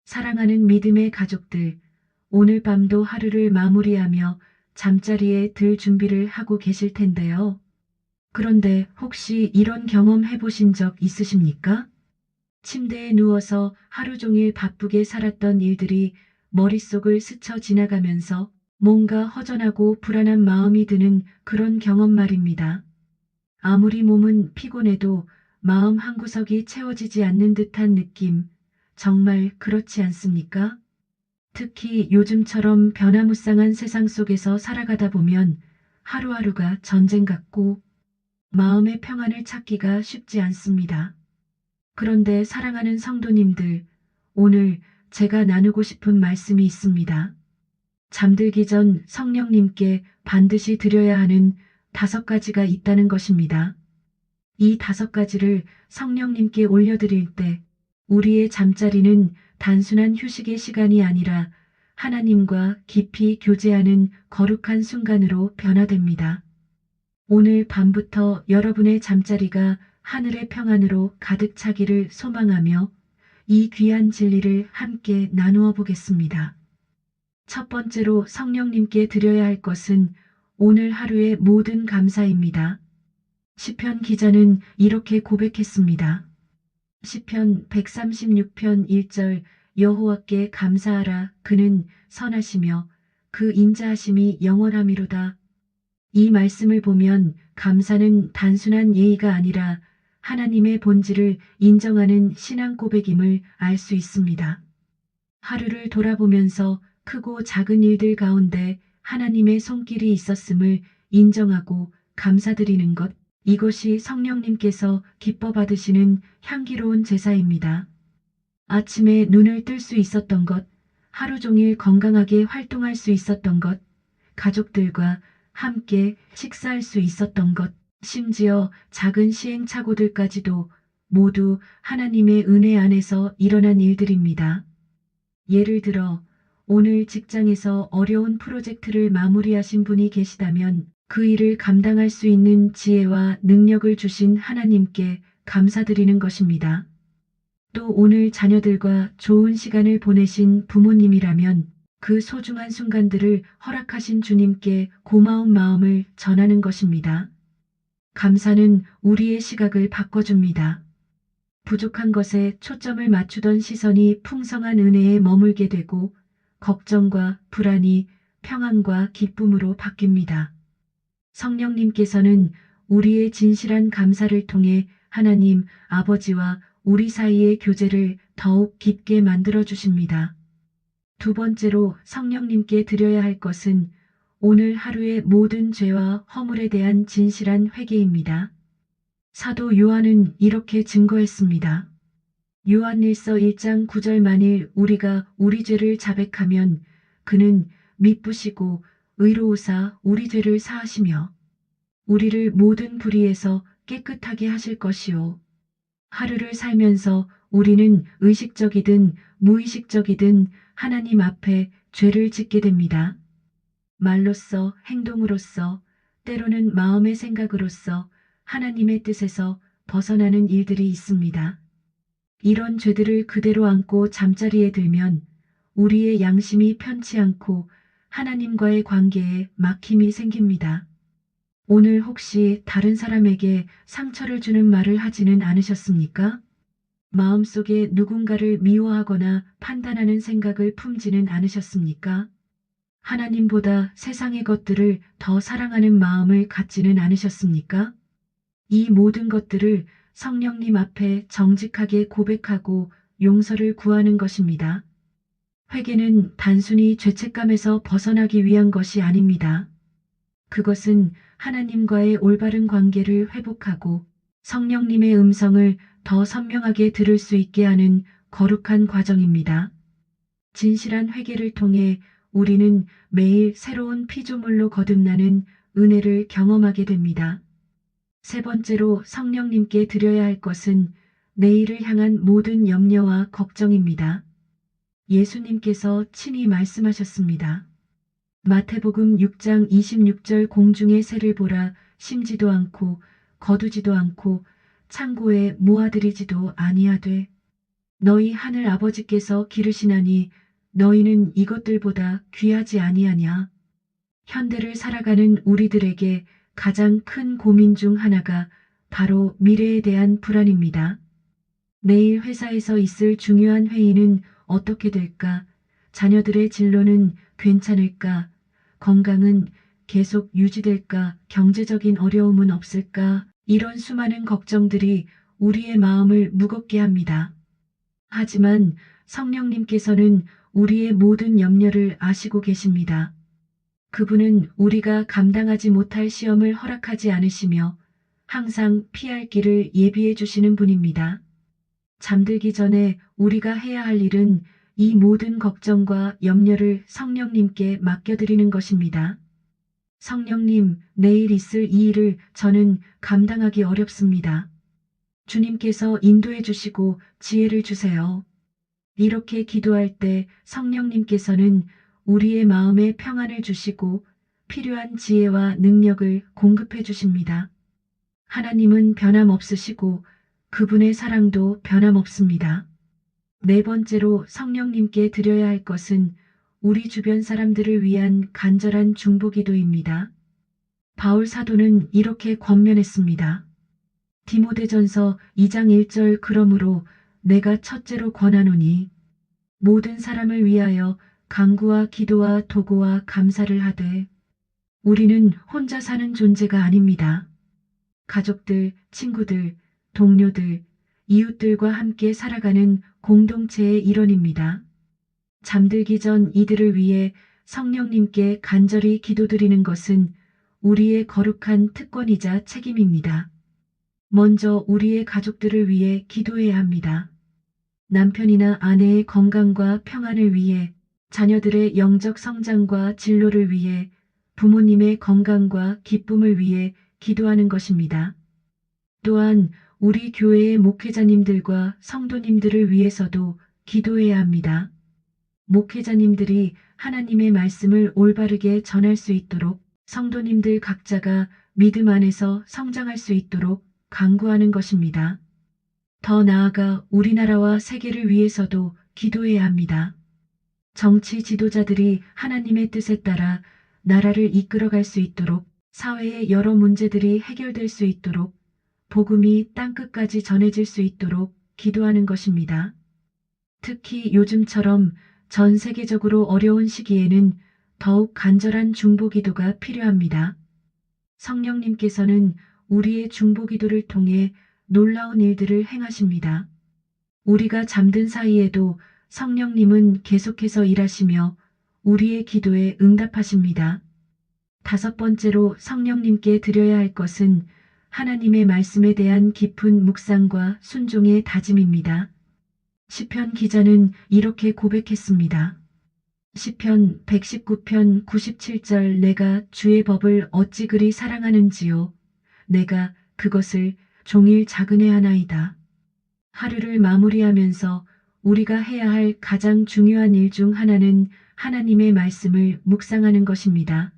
사랑하는 믿음의 가족들, 오늘 밤도 하루를 마무리하며 잠자리에 들 준비를 하고 계실 텐데요. 그런데 혹시 이런 경험 해보신 적 있으십니까? 침대에 누워서 하루 종일 바쁘게 살았던 일들이 머릿속을 스쳐 지나가면서 뭔가 허전하고 불안한 마음이 드는 그런 경험 말입니다. 아무리 몸은 피곤해도 마음 한구석이 채워지지 않는 듯한 느낌, 정말 그렇지 않습니까? 특히 요즘처럼 변화무쌍한 세상 속에서 살아가다 보면 하루하루가 전쟁 같고 마음의 평안을 찾기가 쉽지 않습니다. 그런데 사랑하는 성도님들, 오늘 제가 나누고 싶은 말씀이 있습니다. 잠들기 전 성령님께 반드시 드려야 하는 5가지가 있다는 것입니다. 이 5가지를 성령님께 올려드릴 때 우리의 잠자리는 단순한 휴식의 시간이 아니라 하나님과 깊이 교제하는 거룩한 순간으로 변화됩니다. 오늘 밤부터 여러분의 잠자리가 하늘의 평안으로 가득 차기를 소망하며 이 귀한 진리를 함께 나누어 보겠습니다. 첫 번째로 성령님께 드려야 할 것은 오늘 하루의 모든 감사입니다. 시편 기자는 이렇게 고백했습니다. 시편 136편 1절 여호와께 감사하라 그는 선하시며 그 인자하심이 영원함이로다. 이 말씀을 보면 감사는 단순한 예의가 아니라 하나님의 본질을 인정하는 신앙 고백임을 알 수 있습니다. 하루를 돌아보면서 크고 작은 일들 가운데 하나님의 손길이 있었음을 인정하고 감사드리는 것, 이것이 성령님께서 기뻐 받으시는 향기로운 제사입니다. 아침에 눈을 뜰 수 있었던 것, 하루 종일 건강하게 활동할 수 있었던 것, 가족들과 함께 식사할 수 있었던 것, 심지어 작은 시행착오들까지도 모두 하나님의 은혜 안에서 일어난 일들입니다. 예를 들어 오늘 직장에서 어려운 프로젝트를 마무리하신 분이 계시다면 그 일을 감당할 수 있는 지혜와 능력을 주신 하나님께 감사드리는 것입니다. 또 오늘 자녀들과 좋은 시간을 보내신 부모님이라면 그 소중한 순간들을 허락하신 주님께 고마운 마음을 전하는 것입니다. 감사는 우리의 시각을 바꿔줍니다. 부족한 것에 초점을 맞추던 시선이 풍성한 은혜에 머물게 되고 걱정과 불안이 평안과 기쁨으로 바뀝니다. 성령님께서는 우리의 진실한 감사를 통해 하나님 아버지와 우리 사이의 교제를 더욱 깊게 만들어 주십니다. 두 번째로 성령님께 드려야 할 것은 오늘 하루의 모든 죄와 허물에 대한 진실한 회개입니다. 사도 요한은 이렇게 증거했습니다. 요한일서 1장 9절 만일 우리가 우리 죄를 자백하면 그는 미쁘시고 의로우사 우리 죄를 사하시며 우리를 모든 불의에서 깨끗하게 하실 것이요. 하루를 살면서 우리는 의식적이든 무의식적이든 하나님 앞에 죄를 짓게 됩니다. 말로써 행동으로써 때로는 마음의 생각으로써 하나님의 뜻에서 벗어나는 일들이 있습니다. 이런 죄들을 그대로 안고 잠자리에 들면 우리의 양심이 편치 않고 하나님과의 관계에 막힘이 생깁니다. 오늘 혹시 다른 사람에게 상처를 주는 말을 하지는 않으셨습니까? 마음속에 누군가를 미워하거나 판단하는 생각을 품지는 않으셨습니까? 하나님보다 세상의 것들을 더 사랑하는 마음을 갖지는 않으셨습니까? 이 모든 것들을 성령님 앞에 정직하게 고백하고 용서를 구하는 것입니다. 회개는 단순히 죄책감에서 벗어나기 위한 것이 아닙니다. 그것은 하나님과의 올바른 관계를 회복하고 성령님의 음성을 더 선명하게 들을 수 있게 하는 거룩한 과정입니다. 진실한 회개를 통해 우리는 매일 새로운 피조물로 거듭나는 은혜를 경험하게 됩니다. 세 번째로 성령님께 드려야 할 것은 내일을 향한 모든 염려와 걱정입니다. 예수님께서 친히 말씀하셨습니다. 마태복음 6장 26절 공중의 새를 보라 심지도 않고 거두지도 않고 창고에 모아들이지도 아니하되 너희 하늘 아버지께서 기르시나니 너희는 이것들보다 귀하지 아니하냐. 현대를 살아가는 우리들에게 가장 큰 고민 중 하나가 바로 미래에 대한 불안입니다. 내일 회사에서 있을 중요한 회의는 어떻게 될까? 자녀들의 진로는 괜찮을까? 건강은 계속 유지될까? 경제적인 어려움은 없을까? 이런 수많은 걱정들이 우리의 마음을 무겁게 합니다. 하지만 성령님께서는 우리의 모든 염려를 아시고 계십니다. 그분은 우리가 감당하지 못할 시험을 허락하지 않으시며 항상 피할 길을 예비해 주시는 분입니다. 잠들기 전에 우리가 해야 할 일은 이 모든 걱정과 염려를 성령님께 맡겨드리는 것입니다. 성령님, 내일 있을 이 일을 저는 감당하기 어렵습니다. 주님께서 인도해 주시고 지혜를 주세요. 이렇게 기도할 때 성령님께서는 우리의 마음에 평안을 주시고 필요한 지혜와 능력을 공급해 주십니다. 하나님은 변함없으시고 그분의 사랑도 변함없습니다. 네 번째로 성령님께 드려야 할 것은 우리 주변 사람들을 위한 간절한 중보기도입니다. 바울 사도는 이렇게 권면했습니다. 디모데전서 2장 1절 그러므로 내가 첫째로 권하노니 모든 사람을 위하여 간구와 기도와 도고와 감사를 하되 우리는 혼자 사는 존재가 아닙니다. 가족들, 친구들, 동료들, 이웃들과 함께 살아가는 공동체의 일원입니다. 잠들기 전 이들을 위해 성령님께 간절히 기도드리는 것은 우리의 거룩한 특권이자 책임입니다. 먼저 우리의 가족들을 위해 기도해야 합니다. 남편이나 아내의 건강과 평안을 위해, 자녀들의 영적 성장과 진로를 위해, 부모님의 건강과 기쁨을 위해 기도하는 것입니다. 또한 우리 교회의 목회자님들과 성도님들을 위해서도 기도해야 합니다. 목회자님들이 하나님의 말씀을 올바르게 전할 수 있도록, 성도님들 각자가 믿음 안에서 성장할 수 있도록 간구하는 것입니다. 더 나아가 우리나라와 세계를 위해서도 기도해야 합니다. 정치 지도자들이 하나님의 뜻에 따라 나라를 이끌어갈 수 있도록, 사회의 여러 문제들이 해결될 수 있도록, 복음이 땅끝까지 전해질 수 있도록 기도하는 것입니다. 특히 요즘처럼 전 세계적으로 어려운 시기에는 더욱 간절한 중보기도가 필요합니다. 성령님께서는 우리의 중보기도를 통해 놀라운 일들을 행하십니다. 우리가 잠든 사이에도 성령님은 계속해서 일하시며 우리의 기도에 응답하십니다. 다섯 번째로 성령님께 드려야 할 것은 하나님의 말씀에 대한 깊은 묵상과 순종의 다짐입니다. 시편 기자는 이렇게 고백했습니다. 시편 119편 97절 내가 주의 법을 어찌 그리 사랑하는지요. 내가 그것을 종일 작은해하나이다. 하루를 마무리하면서 우리가 해야 할 가장 중요한 일 중 하나는 하나님의 말씀을 묵상하는 것입니다.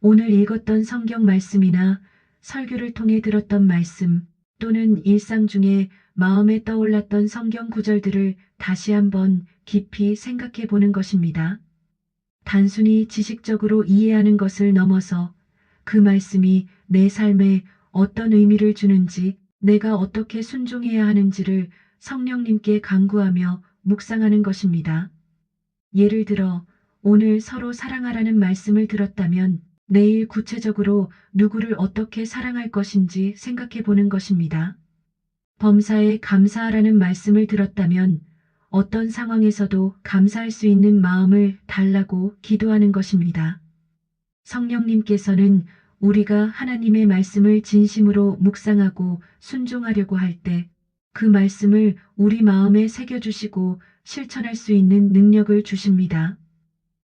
오늘 읽었던 성경 말씀이나 설교를 통해 들었던 말씀 또는 일상 중에 마음에 떠올랐던 성경 구절들을 다시 한번 깊이 생각해 보는 것입니다. 단순히 지식적으로 이해하는 것을 넘어서 그 말씀이 내 삶에 어떤 의미를 주는지, 내가 어떻게 순종해야 하는지를 성령님께 간구하며 묵상하는 것입니다. 예를 들어 오늘 서로 사랑하라는 말씀을 들었다면 내일 구체적으로 누구를 어떻게 사랑할 것인지 생각해 보는 것입니다. 범사에 감사하라는 말씀을 들었다면 어떤 상황에서도 감사할 수 있는 마음을 달라고 기도하는 것입니다. 성령님께서는 우리가 하나님의 말씀을 진심으로 묵상하고 순종하려고 할 때 그 말씀을 우리 마음에 새겨주시고 실천할 수 있는 능력을 주십니다.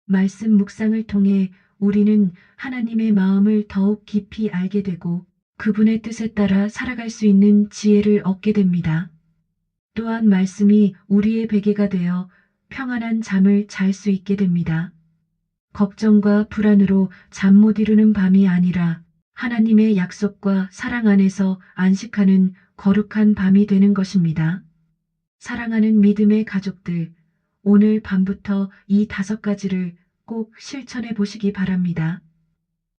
말씀 묵상을 통해 우리는 하나님의 마음을 더욱 깊이 알게 되고 그분의 뜻에 따라 살아갈 수 있는 지혜를 얻게 됩니다. 또한 말씀이 우리의 베개가 되어 평안한 잠을 잘 수 있게 됩니다. 걱정과 불안으로 잠 못 이루는 밤이 아니라 하나님의 약속과 사랑 안에서 안식하는 거룩한 밤이 되는 것입니다. 사랑하는 믿음의 가족들, 오늘 밤부터 이 5가지를 꼭 실천해 보시기 바랍니다.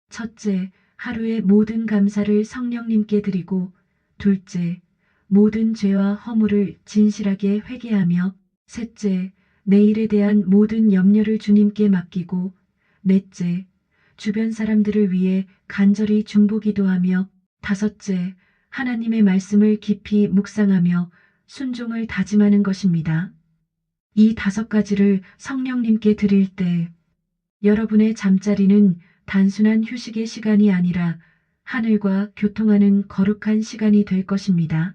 첫째, 하루의 모든 감사를 성령님께 드리고, 둘째, 모든 죄와 허물을 진실하게 회개하며, 셋째, 내일에 대한 모든 염려를 주님께 맡기고, 넷째, 주변 사람들을 위해 간절히 중보기도하며, 다섯째, 하나님의 말씀을 깊이 묵상하며 순종을 다짐하는 것입니다. 이 5가지를 성령님께 드릴 때 여러분의 잠자리는 단순한 휴식의 시간이 아니라 하늘과 교통하는 거룩한 시간이 될 것입니다.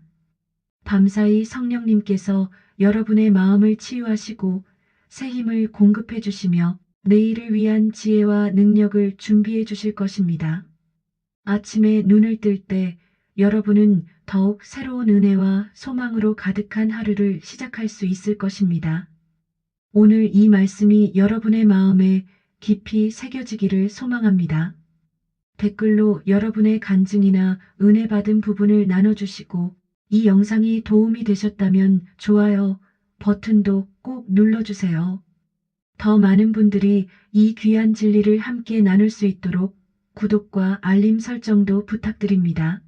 밤사이 성령님께서 여러분의 마음을 치유하시고 새 힘을 공급해 주시며 내일을 위한 지혜와 능력을 준비해 주실 것입니다. 아침에 눈을 뜰 때 여러분은 더욱 새로운 은혜와 소망으로 가득한 하루를 시작할 수 있을 것입니다. 오늘 이 말씀이 여러분의 마음에 깊이 새겨지기를 소망합니다. 댓글로 여러분의 간증이나 은혜 받은 부분을 나눠주시고 이 영상이 도움이 되셨다면 좋아요 버튼도 꼭 눌러주세요. 더 많은 분들이 이 귀한 진리를 함께 나눌 수 있도록 구독과 알림 설정도 부탁드립니다.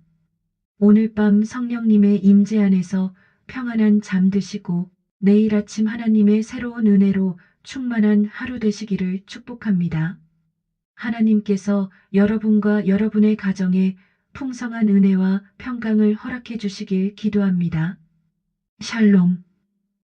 오늘 밤 성령님의 임재 안에서 평안한 잠 드시고 내일 아침 하나님의 새로운 은혜로 충만한 하루 되시기를 축복합니다. 하나님께서 여러분과 여러분의 가정에 풍성한 은혜와 평강을 허락해 주시길 기도합니다. 샬롬.